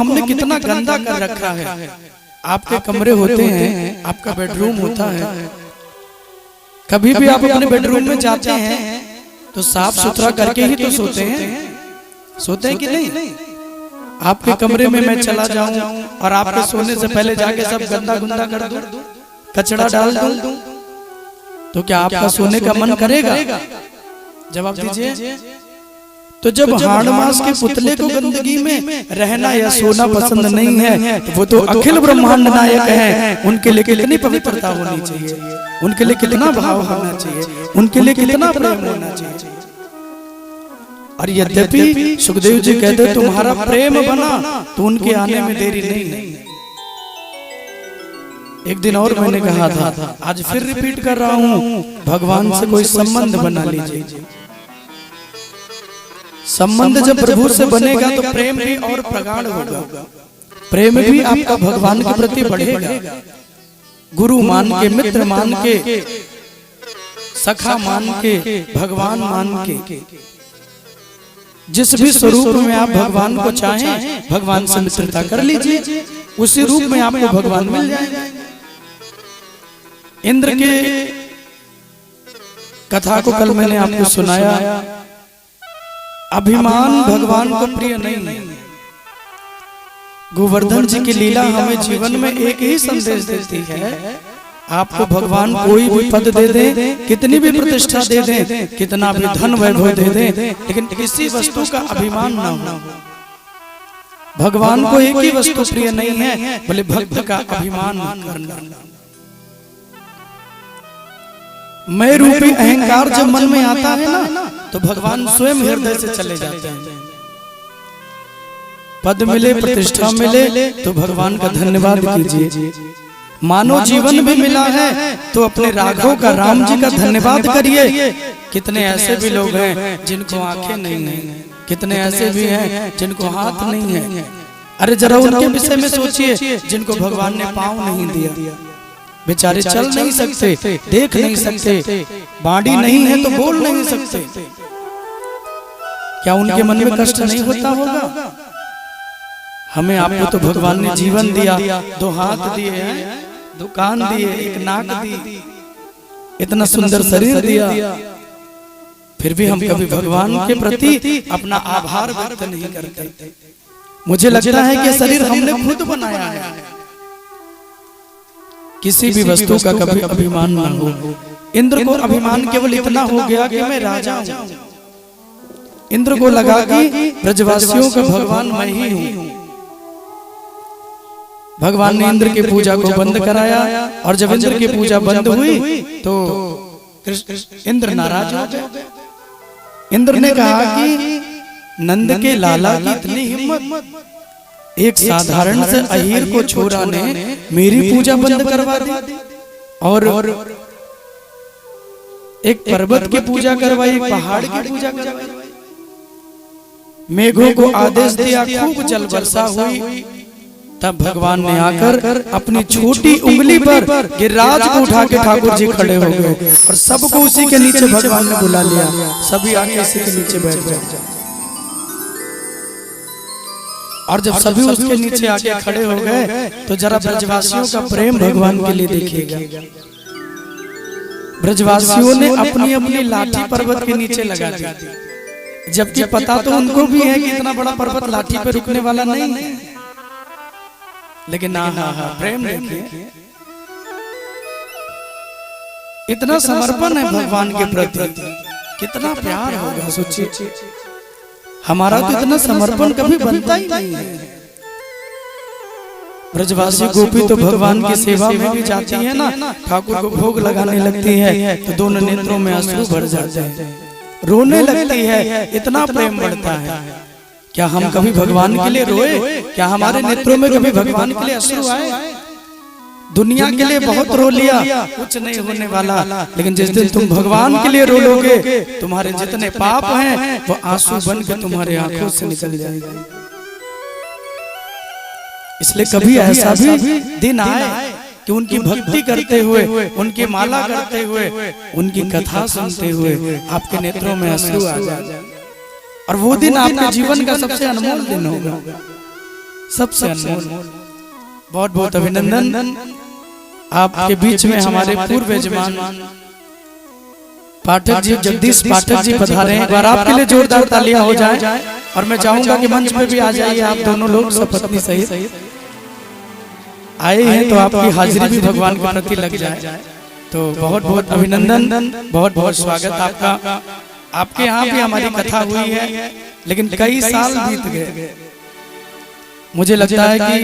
हमने कितना गंदा कर रखा है। आपके कमरे होते हैं, आपका बेडरूम होता है, कभी भी आप अपने बेडरूम में जाते हैं तो साफ सुथरा करके ही तो सोते हैं कि नहीं? आपके कमरे में मैं चला जाऊं और आपके सोने से पहले जाके सब गंदा गुंदा कर दूं, कचरा डाल दूं, तो क्या आपका सोने का मन करेगा? जवाब दीजिए। तो जब हाड़ मास के पुतले को गंदगी में रहना या सोना पसंद नहीं है, तो वो तो अखिल ब्रह्मांड नायक हैं। उनके लिए कितनी पवित्रता होनी चाहिए, उनके लिए कितना भाव होना चाहिए, उनके लिए कितना प्रेम होना चाहिए। और यद्यपि सुखदेव जी कहते तुम्हारा प्रेम बना तो उनके आने में देरी नहीं। एक दिन और मैंने कहा था, आज फिर रिपीट कर रहा हूँ, भगवान से कोई संबंध बना लीजिए। संबंध जब प्रभु से बनेगा तो प्रेम भी और प्रगाढ़ होगा, प्रेम भी आपका भगवान के प्रति बढ़ेगा। गुरु मान के, मित्र मान के, सखा मान के, भगवान मान के, जिस भी स्वरूप में आप भगवान को चाहें, भगवान से मित्रता कर लीजिए, उसी रूप में आपको भगवान मिल जाएगा। इंद्र के कथा को कल मैंने आपको सुनाया। अभिमान भगवान को प्रिय नहीं है। गोवर्धन जी की लीला हमें जीवन में एक ही संदेश देती है, आपको भगवान कोई भी पद दे दे, कितनी भी प्रतिष्ठा दे दे, कितना भी धन वैभव दे दे, लेकिन किसी वस्तु का अभिमान ना हो। भगवान को एक ही वस्तु प्रिय नहीं है, बोले भक्त का अभिमान करना। मैं रूपी अहंकार जब मन में आता है ना, तो भगवान स्वयं हृदय से चले जाते हैं। पद मिले, प्रतिष्ठा मिले तो भगवान का धन्यवाद कीजिए। मानो जीवन भी मिला है तो अपने राघव का, राम जी का धन्यवाद करिए। कितने ऐसे भी लोग हैं जिनको आंखें नहीं हैं, कितने ऐसे भी हैं जिनको हाथ नहीं है। अरे जरा उनके विषय में सोचिए, जिनको भगवान ने पांव नहीं दिया, बेचारे चल नहीं सकते, देख नहीं सकते, बाड़ी नहीं है तो बोल नहीं सकते। क्या उनके मन में कष्ट नहीं होता होगा? हमें आपको तो भगवान ने जीवन दिया, दो हाथ दिए हैं, दो कान दिए, एक नाक दी, इतना सुंदर शरीर दिया, फिर भी हम कभी भगवान के प्रति अपना आभार व्यक्त नहीं करते। मुझे लगता है कि शरीर हमने खुद बनाया है। किसी भी वस्तु का कभी अभिमान ना हो। इंद्र को अभिमान केवल इतना हो गया कि मैं राजा हूं। इंद्र को लगा कि ब्रजवासियों का भगवान मैं ही हूं। भगवान ने इंद्र की पूजा को बंद कराया, और जब इंद्र की पूजा बंद हुई तो इंद्र नाराज हो गए। इंद्र ने कहा कि नंद के लाला की इतनी हिम्मत, एक साधारण से अहीर को छोरा ने मेरी पूजा बंद करवा दी, और एक पर्वत की पूजा करवाई, पहाड़ की पूजा करवाई, मेघों को आदेश दिया, खूब जल वर्षा हुई। तब भगवान ने आकर अपनी छोटी उंगली पर गिरिराज को उठा के ठाकुर जी खड़े हो गए, और सबको उसी के नीचे भगवान ने बुला लिया, सभी आके इसी के नीचे बैठ गए। और जब सभी उसके नीचे आके खड़े हो गए तो जरा ब्रजवासियों का प्रेम भगवान के लिए देखिएगा। ब्रजवासियों ने अपनी अपनी लाठी पर्वत के नीचे लगा दी, जबकि पता तो उनको भी है कि इतना बड़ा पर्वत लाठी पे रुकने वाला नहीं है, लेकिन प्रेम देखिए, इतना समर्पण है भगवान के प्रति, कितना प्यार होगा सोचिए। हमारा तो इतना समर्पण कभी बनता ही नहीं है। ब्रजवासी गोपी तो भगवान की सेवा में भी जाती है ना, ठाकुर को भोग लगाने लगती है तो दोनों नेत्रों में आंसू भर जाते हैं, रोने लगती है, इतना प्रेम बढ़ता है। क्या हम कभी भगवान के लिए रोए? क्या हमारे नेत्रों में कभी भगवान के लिए आंसू आए? दुनिया के लिए बहुत रो लिया, कुछ नहीं होने वाला, लेकिन जिस दिन तुम भगवान के लिए रो लोगे, तुम्हारे जितने पाप हैं वो आंसू बन के तुम्हारे आंखों से निकल जाएगा। इसलिए कभी ऐसा भी दिन आए कि उनकी भक्ति करते हुए, उनकी माला करते हुए, उनकी कथा सुनते हुए आपके नेत्रों में आंसू आ जाए, और वो दिन आपके जीवन का सबसे अनमोल दिन होगा। सबसे अनमोल। बहुत बहुत अभिनंदन। आपके बीच में हमारे पूर्व यजमान पाठक जी, जगदीश पाठक जी पधारे हैं। एक बार आपके लिए जोरदार तालियां हो जाए। और मैं चाहूंगा कि मंच पे भी आ जाइए आप दोनों लोग सपत्नी सहित। आए हैं तो आपकी हाजिरी भी भगवान के प्रति लग जाए। तो बहुत बहुत अभिनंदन, बहुत बहुत स्वागत आपका। आपके यहाँ भी हमारी कथा हुई है, लेकिन कई साल बीत गए। मुझे लगता है कि